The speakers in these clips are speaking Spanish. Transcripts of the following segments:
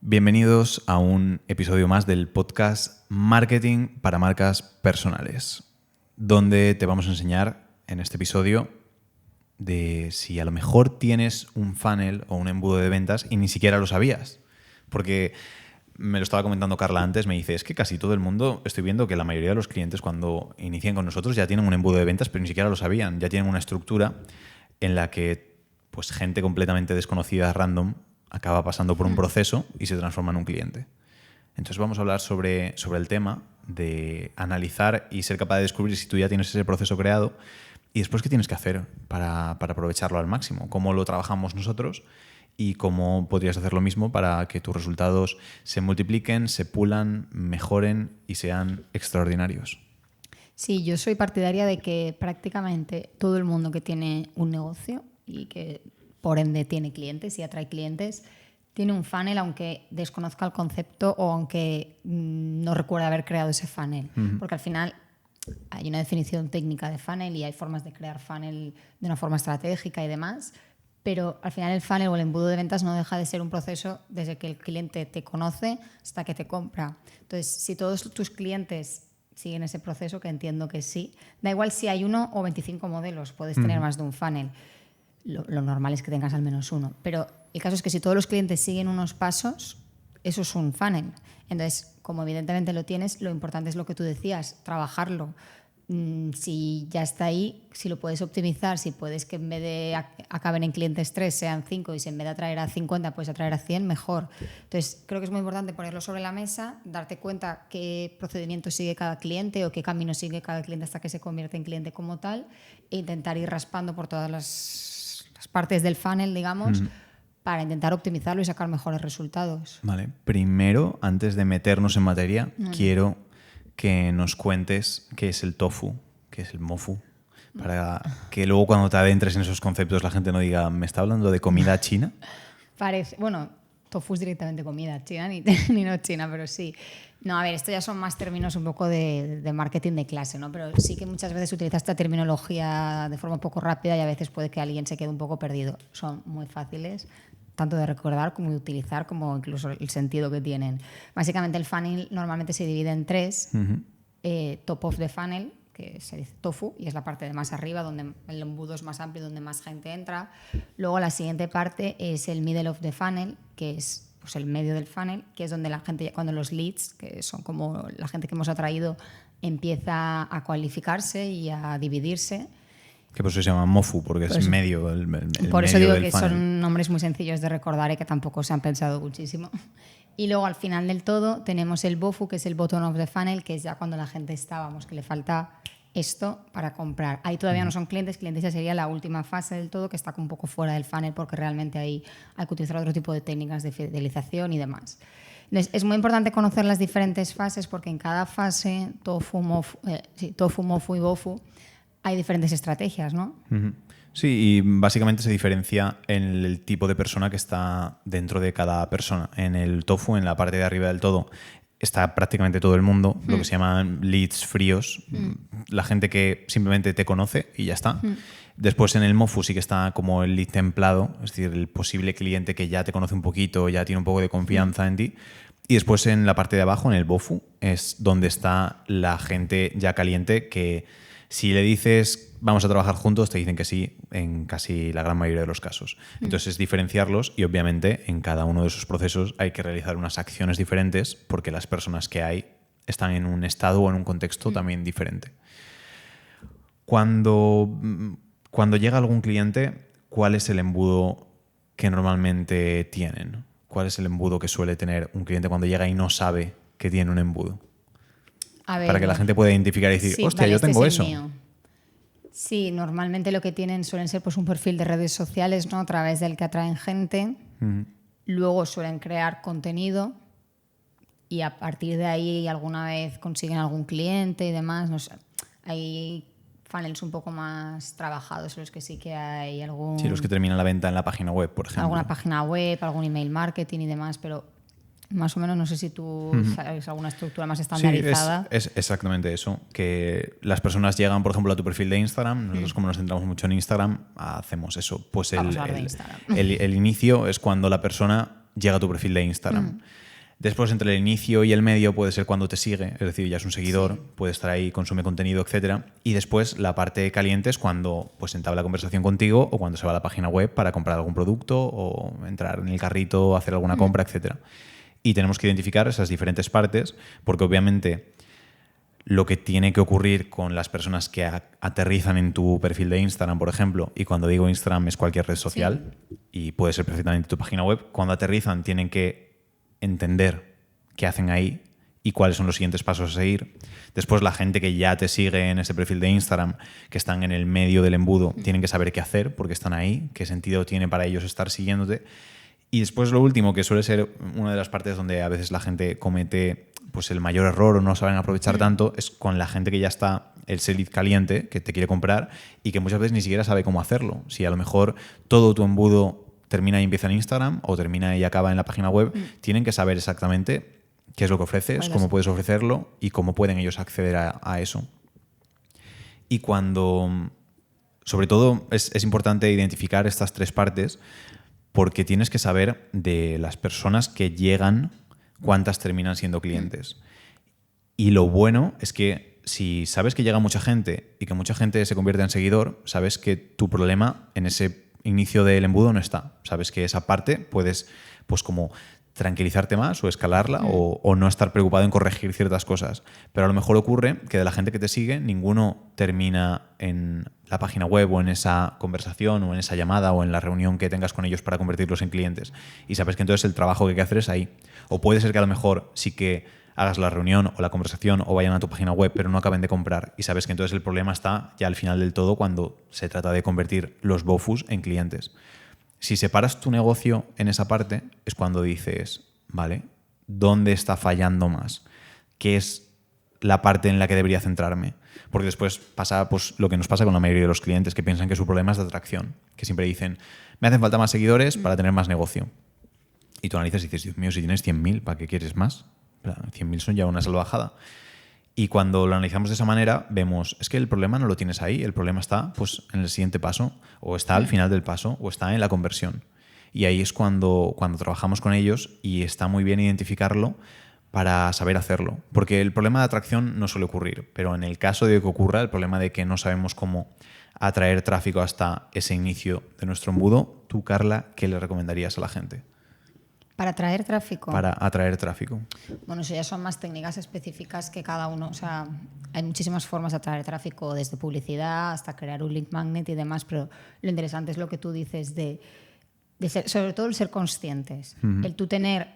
Bienvenidos a un episodio más del podcast Marketing para Marcas Personales, donde te vamos a enseñar en este episodio de si a lo mejor tienes un funnel o un embudo de ventas y ni siquiera lo sabías. Porque me lo estaba comentando Carla antes, me dice, es que casi todo el mundo, estoy viendo que la mayoría de los clientes cuando inician con nosotros ya tienen un embudo de ventas, pero ni siquiera lo sabían, ya tienen una estructura en la que pues gente completamente desconocida, random, acaba pasando por un proceso y se transforma en un cliente. Entonces vamos a hablar sobre el tema de analizar y ser capaz de descubrir si tú ya tienes ese proceso creado y después qué tienes que hacer para aprovecharlo al máximo, cómo lo trabajamos nosotros y cómo podrías hacer lo mismo para que tus resultados se multipliquen, se pulan, mejoren y sean extraordinarios. Sí, yo soy partidaria de que prácticamente todo el mundo que tiene un negocio y que por ende tiene clientes y atrae clientes, tiene un funnel aunque desconozca el concepto o aunque no recuerde haber creado ese funnel. Porque al final hay una definición técnica de funnel y hay formas de crear funnel de una forma estratégica y demás, pero al final el funnel o el embudo de ventas no deja de ser un proceso desde que el cliente te conoce hasta que te compra. Entonces, si todos tus clientes siguen ese proceso, que entiendo que sí, da igual si hay 1 o 25 modelos, puedes tener más de un funnel. Lo normal es que tengas al menos uno. Pero el caso es que si todos los clientes siguen unos pasos, eso es un funnel. Entonces, como evidentemente lo tienes, lo importante es lo que tú decías, trabajarlo. Si ya está ahí, si lo puedes optimizar, si puedes que en vez de acaben en clientes 3 sean 5 y si en vez de atraer a 50 puedes atraer a 100, mejor. Entonces, creo que es muy importante ponerlo sobre la mesa, darte cuenta qué procedimiento sigue cada cliente o qué camino sigue cada cliente hasta que se convierte en cliente como tal e intentar ir raspando por todas las partes del funnel, digamos, para intentar optimizarlo y sacar mejores resultados. Vale. Primero, antes de meternos en materia, quiero que nos cuentes qué es el tofu, qué es el mofu, para que luego cuando te adentres en esos conceptos la gente no diga, ¿me está hablando de comida china? Parece, bueno, tofu es directamente comida china, ni no china, pero sí. No, a ver, esto ya son más términos un poco de marketing de clase, ¿no? Pero sí que muchas veces se utiliza esta terminología de forma un poco rápida y a veces puede que alguien se quede un poco perdido. Son muy fáciles, tanto de recordar como de utilizar, como incluso el sentido que tienen. Básicamente el funnel normalmente se divide en 3. Top of the funnel, que se dice tofu, y es la parte de más arriba, donde el embudo es más amplio, donde más gente entra. Luego la siguiente parte es el middle of the funnel, que es pues el medio del funnel, que es donde la gente, cuando los leads, que son como la gente que hemos atraído, empieza a cualificarse y a dividirse. Que por eso se llama mofu, porque Pues, es medio el por medio eso digo del que funnel. son nombres muy sencillos de recordar y que tampoco se han pensado muchísimo. Y luego al final del todo tenemos el BOFU, que es el bottom of the funnel, que es ya cuando la gente está, vamos, que le falta esto para comprar. Ahí todavía no son clientes ya sería la última fase del todo, que está un poco fuera del funnel porque realmente ahí hay que utilizar otro tipo de técnicas de fidelización y demás. Entonces, es muy importante conocer las diferentes fases porque en cada fase, tofu, mofu y bofu, hay diferentes estrategias, ¿no? Sí, y básicamente se diferencia en el tipo de persona que está dentro de cada persona. En el tofu, en la parte de arriba del todo, está prácticamente todo el mundo, lo que se llaman leads fríos, la gente que simplemente te conoce y ya está. Después en el mofu sí que está como el lead templado, es decir, el posible cliente que ya te conoce un poquito, ya tiene un poco de confianza en ti. Y después en la parte de abajo, en el bofu, es donde está la gente ya caliente que si le dices vamos a trabajar juntos, te dicen que sí en casi la gran mayoría de los casos. Entonces es diferenciarlos y obviamente en cada uno de esos procesos hay que realizar unas acciones diferentes porque las personas que hay están en un estado o en un contexto también diferente. Cuando llega algún cliente, ¿cuál es el embudo que normalmente tienen? ¿Cuál es el embudo que suele tener un cliente cuando llega y no sabe que tiene un embudo? A ver, para que la gente pueda identificar y decir, sí, hostia, vale, yo este tengo es el eso. mío. Sí, normalmente lo que tienen suelen ser pues, un perfil de redes sociales, ¿no? A través del que atraen gente. Luego suelen crear contenido y a partir de ahí alguna vez consiguen algún cliente y demás. No sé. Hay funnels un poco más trabajados, los que sí que hay algún... Sí, los que terminan la venta en la página web, por ejemplo. Alguna página web, algún email marketing y demás, pero más o menos no sé si tú sabes alguna estructura más estandarizada. Sí, es exactamente eso. Que las personas llegan, por ejemplo, a tu perfil de Instagram. Nosotros, como nos centramos mucho en Instagram, hacemos eso. Pues Vamos a hablar de Instagram. el inicio es cuando la persona llega a tu perfil de Instagram. Después, entre el inicio y el medio, puede ser cuando te sigue, es decir, ya es un seguidor, puede estar ahí, consume contenido, etcétera. Y después, la parte caliente es cuando pues entabla conversación contigo o cuando se va a la página web para comprar algún producto o entrar en el carrito, hacer alguna compra, etcétera. Y tenemos que identificar esas diferentes partes porque obviamente lo que tiene que ocurrir con las personas que aterrizan en tu perfil de Instagram, por ejemplo, y cuando digo Instagram es cualquier red social y puede ser perfectamente tu página web, cuando aterrizan tienen que entender qué hacen ahí y cuáles son los siguientes pasos a seguir. Después, la gente que ya te sigue en ese perfil de Instagram, que están en el medio del embudo, tienen que saber qué hacer porque están ahí, qué sentido tiene para ellos estar siguiéndote. Y después, lo último, que suele ser una de las partes donde a veces la gente comete pues el mayor error o no saben aprovechar tanto, es con la gente que ya está el lead caliente, que te quiere comprar y que muchas veces ni siquiera sabe cómo hacerlo. Si a lo mejor todo tu embudo termina y empieza en Instagram o termina y acaba en la página web, tienen que saber exactamente qué es lo que ofreces, cómo puedes ofrecerlo y cómo pueden ellos acceder a eso. Y cuando, sobre todo, es importante identificar estas tres partes porque tienes que saber de las personas que llegan, cuántas terminan siendo clientes. Y lo bueno es que si sabes que llega mucha gente y que mucha gente se convierte en seguidor, sabes que tu problema en ese inicio del embudo no está. Sabes que esa parte puedes pues como tranquilizarte más o escalarla o no estar preocupado en corregir ciertas cosas. Pero a lo mejor ocurre que de la gente que te sigue, ninguno termina en la página web o en esa conversación o en esa llamada o en la reunión que tengas con ellos para convertirlos en clientes. Y sabes que entonces el trabajo que hay que hacer es ahí. O puede ser que a lo mejor sí que hagas la reunión o la conversación o vayan a tu página web pero no acaben de comprar y sabes que entonces el problema está ya al final del todo cuando se trata de convertir los BOFUs en clientes. Si separas tu negocio en esa parte es cuando dices, vale, ¿dónde está fallando más? ¿Qué es la parte en la que debería centrarme? Porque después pasa pues, lo que nos pasa con la mayoría de los clientes que piensan que su problema es de atracción, que siempre dicen, me hacen falta más seguidores para tener más negocio. Y tú analizas y dices, Dios mío, si tienes 100.000, ¿para qué quieres más? 100.000 son ya una salvajada. Y cuando lo analizamos de esa manera, vemos, es que el problema no lo tienes ahí, el problema está pues, en el siguiente paso, o está al final del paso, o está en la conversión. Y ahí es cuando trabajamos con ellos y está muy bien identificarlo para saber hacerlo. Porque el problema de atracción no suele ocurrir, pero en el caso de que ocurra, el problema de que no sabemos cómo atraer tráfico hasta ese inicio de nuestro embudo, tú, Carla, ¿qué le recomendarías a la gente? Para atraer tráfico. Para atraer tráfico. Bueno, eso ya son más técnicas específicas que cada uno. O sea, hay muchísimas formas de atraer tráfico, desde publicidad hasta crear un link magnet y demás, pero lo interesante es lo que tú dices de ser, sobre todo el ser conscientes. El tú tener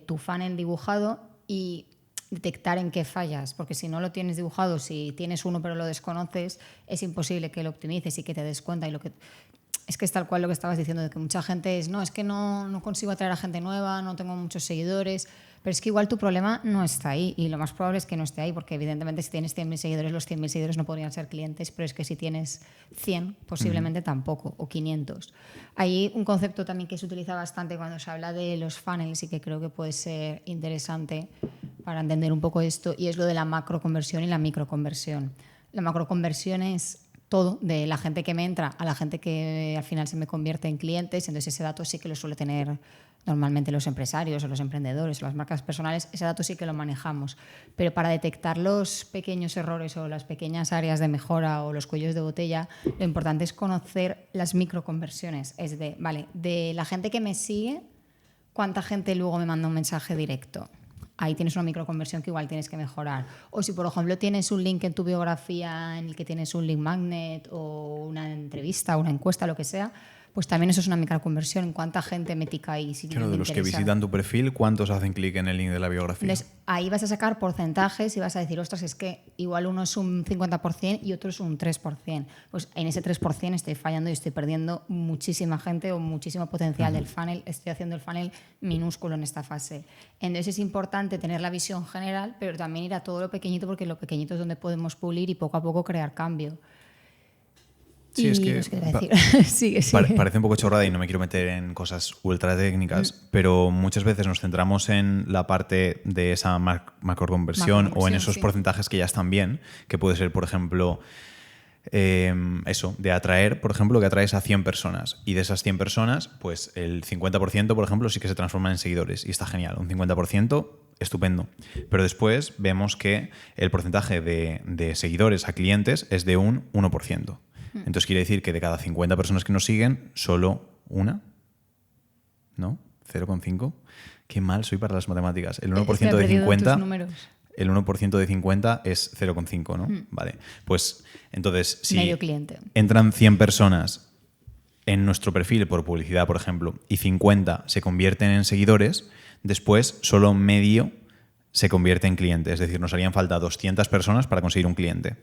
tu funnel dibujado y detectar en qué fallas, porque si no lo tienes dibujado, si tienes uno pero lo desconoces, es imposible que lo optimices y que te des cuenta. Y lo que es que es tal cual lo que estabas diciendo, de que mucha gente es que no consigo atraer a gente nueva, no tengo muchos seguidores, pero es que igual tu problema no está ahí y lo más probable es que no esté ahí, porque evidentemente si tienes 100.000 seguidores, los 100.000 seguidores no podrían ser clientes, pero es que si tienes 100, posiblemente tampoco, o 500. Hay un concepto también que se utiliza bastante cuando se habla de los funnels y que creo que puede ser interesante para entender un poco esto, y es lo de la macroconversión y la microconversión. La macroconversión es todo, de la gente que me entra a la gente que al final se me convierte en clientes, entonces ese dato sí que lo suele tener normalmente los empresarios o los emprendedores o las marcas personales, ese dato sí que lo manejamos. Pero para detectar los pequeños errores o las pequeñas áreas de mejora o los cuellos de botella, lo importante es conocer las microconversiones. Es de la gente que me sigue, ¿cuánta gente luego me manda un mensaje directo? Ahí tienes una microconversión que igual tienes que mejorar. O si, por ejemplo, tienes un link en tu biografía en el que tienes un link magnet o una entrevista, una encuesta, lo que sea, pues también eso es una microconversión. ¿En cuánta gente me tica ahí? Si claro, de los que visitan tu perfil, ¿cuántos hacen clic en el link de la biografía? Entonces, ahí vas a sacar porcentajes y vas a decir, ostras, es que igual uno es un 50% y otro es un 3%. Pues en ese 3% estoy fallando y estoy perdiendo muchísima gente o muchísimo potencial del funnel. Estoy haciendo el funnel minúsculo en esta fase. Entonces es importante tener la visión general, pero también ir a todo lo pequeñito, porque lo pequeñito es donde podemos pulir y poco a poco crear cambio. Sí, es que sigue. Parece un poco chorrada y no me quiero meter en cosas ultra técnicas, pero muchas veces nos centramos en la parte de esa macroconversión o en esos porcentajes que ya están bien, que puede ser, por ejemplo, eso, de atraer, por ejemplo, que atraes a 100 personas. Y de esas 100 personas, pues el 50%, por ejemplo, sí que se transforman en seguidores. Y está genial. Un 50%, estupendo. Pero después vemos que el porcentaje de seguidores a clientes es de un 1%. Entonces quiere decir que de cada 50 personas que nos siguen, solo una, ¿no? 0,5. Qué mal soy para las matemáticas. El 1% de 50... El 1% de 50 es 0,5, ¿no? Vale. Pues entonces, si medio cliente. Entran 100 personas en nuestro perfil por publicidad, por ejemplo, y 50 se convierten en seguidores, después solo medio se convierte en cliente. Es decir, nos harían falta 200 personas para conseguir un cliente.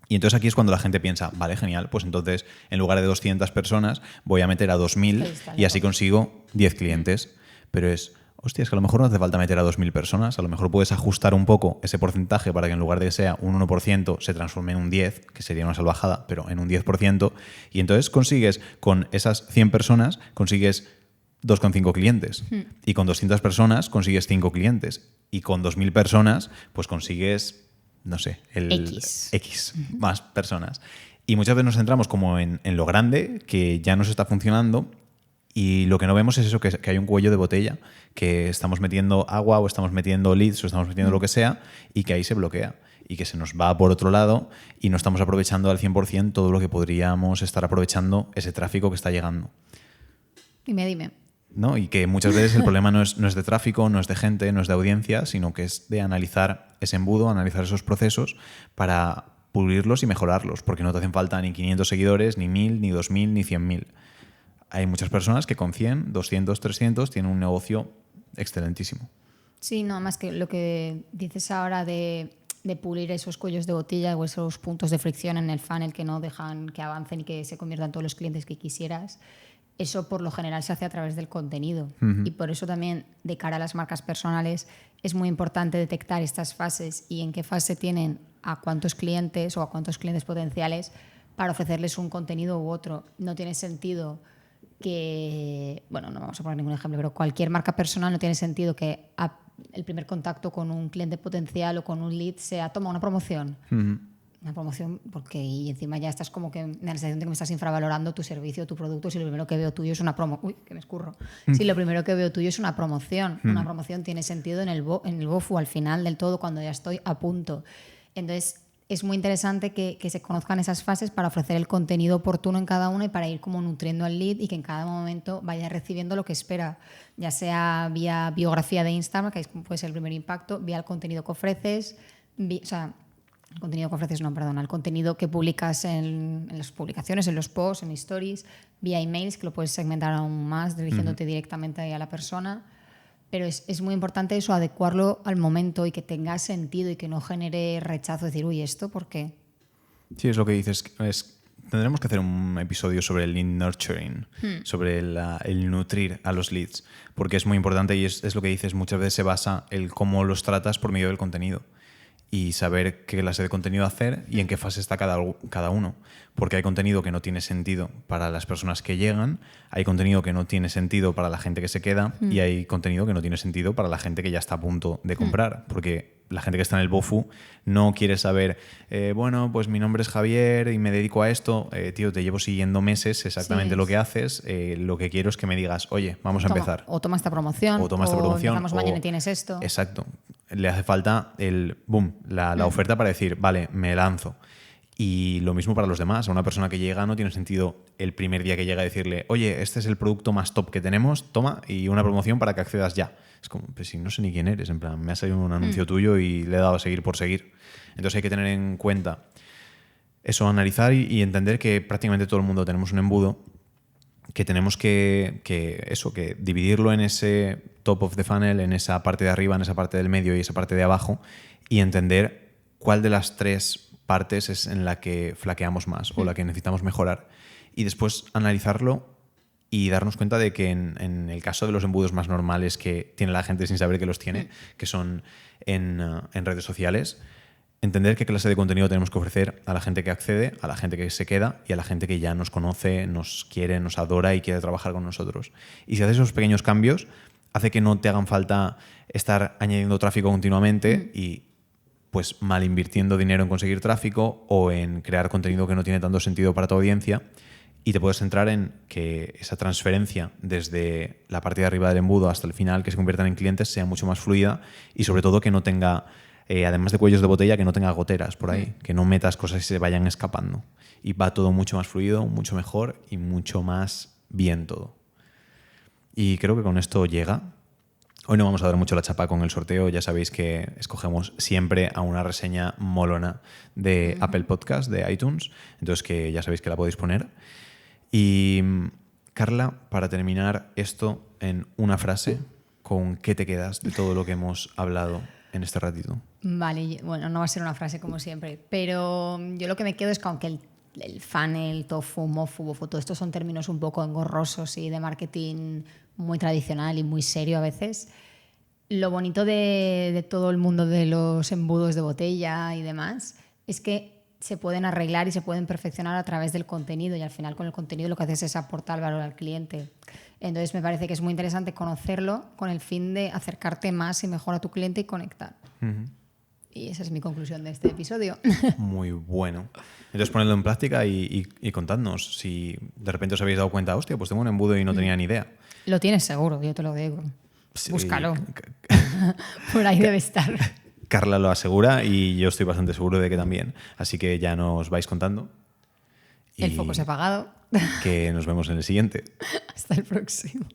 Y entonces aquí es cuando la gente piensa, vale, genial, pues entonces en lugar de 200 personas voy a meter a 2000 y así consigo 10 clientes. Pero hostia, es que a lo mejor no hace falta meter a 2.000 personas, a lo mejor puedes ajustar un poco ese porcentaje para que en lugar de que sea un 1% se transforme en un 10%, que sería una salvajada, pero en un 10%, y entonces consigues, con esas 100 personas, consigues 2,5 clientes, y con 200 personas consigues 5 clientes, y con 2.000 personas pues consigues, no sé, el X más personas. Y muchas veces nos centramos como en lo grande, que ya nos está funcionando. Y lo que no vemos es eso, que hay un cuello de botella, que estamos metiendo agua o estamos metiendo leads o estamos metiendo lo que sea y que ahí se bloquea y que se nos va por otro lado y no estamos aprovechando al 100% todo lo que podríamos estar aprovechando ese tráfico que está llegando. Dime. ¿No? Y que muchas veces el problema no es de tráfico, no es de gente, no es de audiencia, sino que es de analizar ese embudo, analizar esos procesos para pulirlos y mejorarlos, porque no te hacen falta ni 500 seguidores, ni 1.000, ni 2.000, ni 100.000. Hay muchas personas que con 100, 200, 300 tienen un negocio excelentísimo. Sí, no, más que lo que dices ahora de pulir esos cuellos de botella o esos puntos de fricción en el funnel que no dejan que avancen y que se conviertan todos los clientes que quisieras, eso por lo general se hace a través del contenido. Y por eso también, de cara a las marcas personales, es muy importante detectar estas fases y en qué fase tienen a cuántos clientes o a cuántos clientes potenciales para ofrecerles un contenido u otro. No tiene sentido que, bueno, no vamos a poner ningún ejemplo, pero cualquier marca personal no tiene sentido que el primer contacto con un cliente potencial o con un lead sea toma una promoción. Una promoción porque y encima ya estás como que en la sensación de que me estás infravalorando tu servicio o tu producto si lo primero que veo tuyo es una promoción. Uy, que me escurro. Si lo primero que veo tuyo es una promoción. Una promoción tiene sentido en el BOFU al final del todo cuando ya estoy a punto. Entonces es muy interesante que se conozcan esas fases para ofrecer el contenido oportuno en cada una y para ir como nutriendo al lead y que en cada momento vaya recibiendo lo que espera, ya sea vía biografía de Instagram, que puede ser el primer impacto, vía el contenido que ofreces, el contenido que publicas en las publicaciones, en los posts, en stories, vía emails, que lo puedes segmentar aún más dirigiéndote directamente a la persona. Pero es muy importante eso, adecuarlo al momento y que tenga sentido y que no genere rechazo, decir, uy, ¿esto por qué? Sí, es lo que dices. Tendremos que hacer un episodio sobre el lead nurturing, sobre el nutrir a los leads, porque es muy importante y es lo que dices, muchas veces se basa en cómo los tratas por medio del contenido y saber qué clase de contenido hacer y en qué fase está cada uno. Porque hay contenido que no tiene sentido para las personas que llegan, hay contenido que no tiene sentido para la gente que se queda y hay contenido que no tiene sentido para la gente que ya está a punto de comprar. Porque la gente que está en el BOFU no quiere saber, bueno, pues mi nombre es Javier y me dedico a esto. Tío, te llevo siguiendo meses exactamente lo que haces. Lo que quiero es que me digas, oye, vamos a empezar. O toma esta promoción. O toma esta promoción. Empezamos mañana y tienes esto. Exacto. Le hace falta la oferta para decir, vale, me lanzo. Y lo mismo para los demás. A una persona que llega no tiene sentido el primer día que llega decirle, oye, este es el producto más top que tenemos, toma, y una promoción para que accedas ya. Es como, pues si no sé ni quién eres, en plan, me ha salido un anuncio tuyo y le he dado a seguir por seguir. Entonces hay que tener en cuenta eso, analizar y entender que prácticamente todo el mundo tenemos un embudo, que tenemos que dividirlo en ese top of the funnel, en esa parte de arriba, en esa parte del medio y esa parte de abajo, y entender cuál de las tres partes es en la que flaqueamos más o la que necesitamos mejorar. Y después analizarlo y darnos cuenta de que en el caso de los embudos más normales que tiene la gente sin saber que los tiene, que son en redes sociales, entender qué clase de contenido tenemos que ofrecer a la gente que accede, a la gente que se queda y a la gente que ya nos conoce, nos quiere, nos adora y quiere trabajar con nosotros. Y si haces esos pequeños cambios, hace que no te hagan falta estar añadiendo tráfico continuamente y pues mal invirtiendo dinero en conseguir tráfico o en crear contenido que no tiene tanto sentido para tu audiencia, y te puedes centrar en que esa transferencia desde la parte de arriba del embudo hasta el final, que se conviertan en clientes, sea mucho más fluida y sobre todo que no tenga, además de cuellos de botella, que no tenga goteras por ahí, que no metas cosas y se vayan escapando. Y va todo mucho más fluido, mucho mejor y mucho más bien todo. Y creo que con esto llega. Hoy no vamos a dar mucho la chapa con el sorteo. Ya sabéis que escogemos siempre a una reseña molona de Apple Podcast, de iTunes. Entonces que ya sabéis que la podéis poner. Y Carla, para terminar esto en una frase, ¿con qué te quedas de todo lo que hemos hablado en este ratito? Vale, bueno, no va a ser una frase como siempre, pero yo lo que me quedo es que aunque el funnel, tofu, mofu, bofo, todo esto son términos un poco engorrosos y de marketing muy tradicional y muy serio a veces, lo bonito de todo el mundo de los embudos de botella y demás es que se pueden arreglar y se pueden perfeccionar a través del contenido, y al final con el contenido lo que haces es aportar valor al cliente. Entonces me parece que es muy interesante conocerlo con el fin de acercarte más y mejor a tu cliente y conectar. Y esa es mi conclusión de este episodio. Muy bueno. Entonces ponedlo en práctica y contadnos si de repente os habéis dado cuenta, hostia, pues tengo un embudo y no tenía ni idea. Lo tienes seguro, yo te lo digo. Sí. Búscalo. Por ahí debe estar. Carla lo asegura y yo estoy bastante seguro de que también. Así que ya nos vais contando. El foco se ha apagado. Que nos vemos en el siguiente. Hasta el próximo.